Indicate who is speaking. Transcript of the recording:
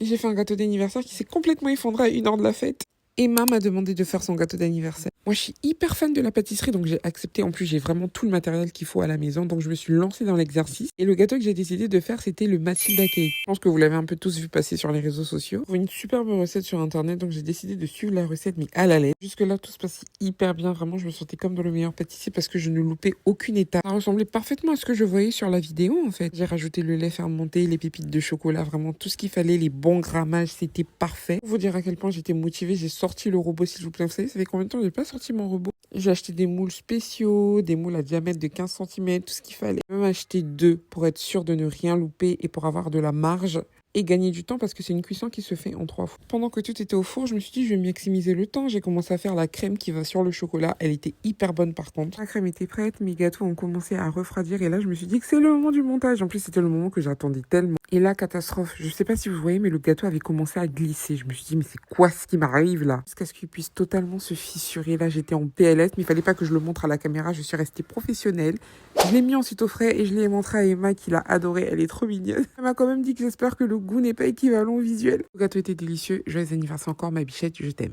Speaker 1: J'ai fait un gâteau d'anniversaire qui s'est complètement effondré à 1 heure de la fête. Emma m'a demandé de faire son gâteau d'anniversaire. Moi, je suis hyper fan de la pâtisserie, donc j'ai accepté. En plus, j'ai vraiment tout le matériel qu'il faut à la maison, donc je me suis lancée dans l'exercice. Et le gâteau que j'ai décidé de faire, c'était le Matilda Cake. Je pense que vous l'avez un peu tous vu passer sur les réseaux sociaux. Une superbe recette sur Internet, donc j'ai décidé de suivre la recette, mais à la lettre. Jusque-là, tout se passait hyper bien. Vraiment, je me sentais comme dans le meilleur pâtissier parce que je ne loupais aucune étape. Ça ressemblait parfaitement à ce que je voyais sur la vidéo, en fait. J'ai rajouté le lait fermenté, les pépites de chocolat, vraiment tout ce qu'il fallait, les bons grammages, c'était parfait. Pour vous dire à quel point j'étais motivée, j'ai sorti le robot, s'il vous plaît. Vous savez, ça fait combien de temps que j'ai pas sorti mon robot? J'ai acheté des moules spéciaux, des moules à diamètre de 15 cm, tout ce qu'il fallait. J'ai même acheté 2 pour être sûr de ne rien louper et pour avoir de la marge et gagner du temps parce que c'est une cuisson qui se fait en 3 fois. Pendant que tout était au four, je me suis dit je vais maximiser le temps. J'ai commencé à faire la crème qui va sur le chocolat. Elle était hyper bonne par contre. La crème était prête, mes gâteaux ont commencé à refroidir et là je me suis dit que c'est le moment du montage. En plus c'était le moment que j'attendais tellement. Et là, catastrophe. Je sais pas si vous voyez, mais le gâteau avait commencé à glisser. Je me suis dit, mais c'est quoi ce qui m'arrive là? Jusqu'à ce qu'il puisse totalement se fissurer. Là, j'étais en PLS, mais il fallait pas que je le montre à la caméra. Je suis restée professionnelle. Je l'ai mis ensuite au frais et je l'ai montré à Emma qui l'a adoré. Elle est trop mignonne. Elle m'a quand même dit que j'espère que le goût n'est pas équivalent au visuel. Le gâteau était délicieux. Joyeux anniversaire encore, ma bichette. Je t'aime.